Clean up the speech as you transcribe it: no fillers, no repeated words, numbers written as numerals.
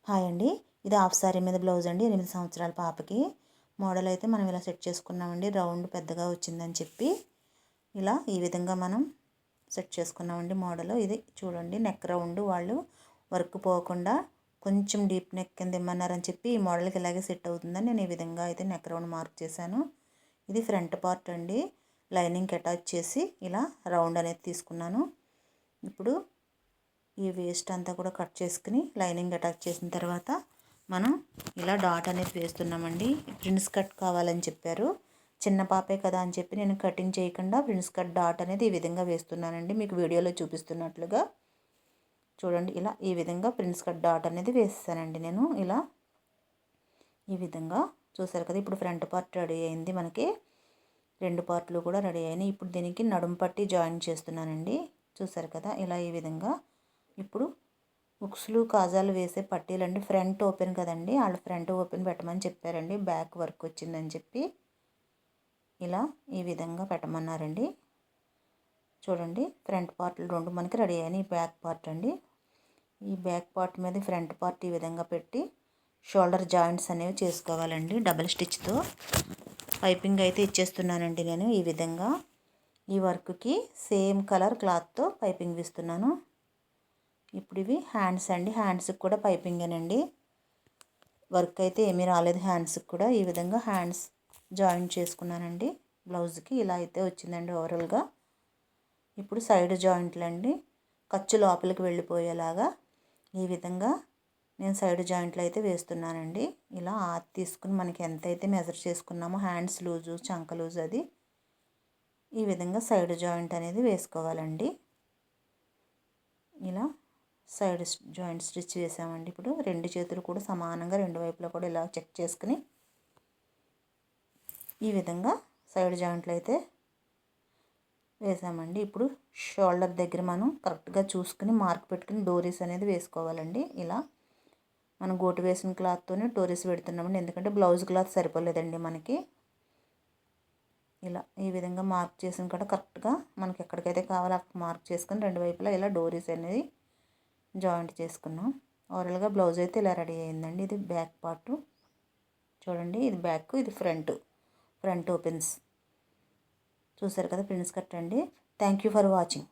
Hi అండి. ఇది half sorry మీద బ్లౌజ్ అండి. 8 సంవత్సరాల పాపకి మోడల్ అయితే మనం ఇలా సెట్ చేసుకున్నామండి. రౌండ్ పెద్దగా వచ్చిందని చెప్పి ఇలా ఈ విధంగా మనం సెట్ చేసుకున్నామండి. మోడల్ ఇది చూడండి. నెక్ రౌండ్ వాళ్ళు వర్క్ పోకుండా కొంచెం డీప్ నెక్ కింద ఇమ్మన్నారని చెప్పి ఈ మోడల్కి ఇలాగే సెట్ అవుతుందని నేను ఈ విధంగా అయితే నెక్ రౌండ్ మార్క్ చేశాను. ఇది ఫ్రంట్ పార్ట్ అండి. లైనింగ్కి అటాచ్ చేసి ఇలా రౌండ్ అనేది తీసుకున్నాను. ఇప్పుడు ఈ వేస్ట్ అంతా కూడా కట్ చేసుకుని లైనింగ్ అటాచ్ చేసిన తర్వాత మనం ఇలా డాట్ అనేది వేస్తున్నామండి. ప్రిన్స్ కట్ కావాలని చెప్పారు. చిన్న పాపే కదా అని చెప్పి నేను కటింగ్ చేయకుండా ప్రిన్స్ కట్ డాట్ అనేది ఈ విధంగా వేస్తున్నానండి. మీకు వీడియోలో చూపిస్తున్నట్లుగా చూడండి. ఇలా ఈ విధంగా ప్రిన్స్ కట్ డాట్ అనేది వేస్తానండి నేను. ఇలా ఈ విధంగా చూసారు కదా. ఇప్పుడు ఫ్రంట్ పార్ట్ రెడీ అయింది. మనకి రెండు పార్ట్లు కూడా రెడీ అయినాయి. ఇప్పుడు దీనికి నడుము పట్టి జాయిన్ చేస్తున్నానండి. చూసారు కదా. ఇలా ఈ విధంగా ఇప్పుడు ఉక్స్లు కాజాలు వేసే పట్టీలండి. ఫ్రంట్ ఓపెన్ కదండి, వాళ్ళు ఫ్రంట్ ఓపెన్ పెట్టమని చెప్పారండి. బ్యాక్ వర్క్ వచ్చిందని చెప్పి ఇలా ఈ విధంగా పెట్టమన్నారండి. చూడండి. ఫ్రంట్ పార్ట్లు రెండు మనకి రెడీ అయినాయి. బ్యాక్ పార్ట్ అండి. ఈ బ్యాక్ పార్ట్ మీద ఫ్రంట్ పార్ట్ ఈ విధంగా పెట్టి షోల్డర్ జాయింట్స్ అనేవి చేసుకోవాలండి. డబల్ స్టిచ్తో పైపింగ్ అయితే ఇచ్చేస్తున్నానండి నేను. ఈ విధంగా ఈ వర్క్కి సేమ్ కలర్ క్లాత్తో పైపింగ్ ఇస్తున్నాను. ఇప్పుడు ఇవి హ్యాండ్స్ అండి. హ్యాండ్స్కి కూడా పైపింగేనండి. వర్క్ అయితే ఏమీ రాలేదు. హ్యాండ్స్కి కూడా ఈ విధంగా హ్యాండ్స్ జాయిన్ చేసుకున్నానండి. బ్లౌజ్కి ఇలా అయితే వచ్చిందండి ఓవరాల్గా. ఇప్పుడు సైడ్ జాయింట్లు అండి. ఖర్చు లోపలికి వెళ్ళిపోయేలాగా ఈ విధంగా నేను సైడ్ జాయింట్లు అయితే వేస్తున్నానండి. ఇలా ఆది తీసుకుని మనకి ఎంతైతే మెజర్ చేసుకున్నామో హ్యాండ్స్ లూజు చంక లూజు అది ఈ విధంగా సైడ్ జాయింట్ అనేది వేసుకోవాలండి. ఇలా సైడ్ జాయింట్ స్టిచ్ వేసామండి. ఇప్పుడు రెండు చేతులు కూడా సమానంగా రెండు వైపులా కూడా ఇలా చెక్ చేసుకుని ఈ విధంగా సైడ్ జాయింట్లు అయితే వేసామండి. ఇప్పుడు షోల్డర్ దగ్గర మనం కరెక్ట్గా చూసుకుని మార్క్ పెట్టుకుని డోరీస్ అనేది వేసుకోవాలండి. ఇలా మనం గోటు వేసిన క్లాత్తోనే డోరీస్ పెడుతున్నామండి. ఎందుకంటే బ్లౌజ్ క్లాత్ సరిపోలేదండి మనకి. ఇలా ఈ విధంగా మార్క్ చేసిన కూడా కరెక్ట్గా మనకి ఎక్కడికైతే కావాలో అక్కడ మార్క్ చేసుకుని రెండు వైపులా ఇలా డోరీస్ అనేది జాయింట్ చేసుకున్నాం. ఓవరాల్గా బ్లౌజ్ అయితే ఇలా రెడీ అయిందండి. ఇది బ్యాక్ పార్ట్ చూడండి. ఇది బ్యాక్, ఇది ఫ్రంట్ ఓపెన్స్ చూసారు కదా. ప్రిన్స్ కట్ అండి. Thank you for watching.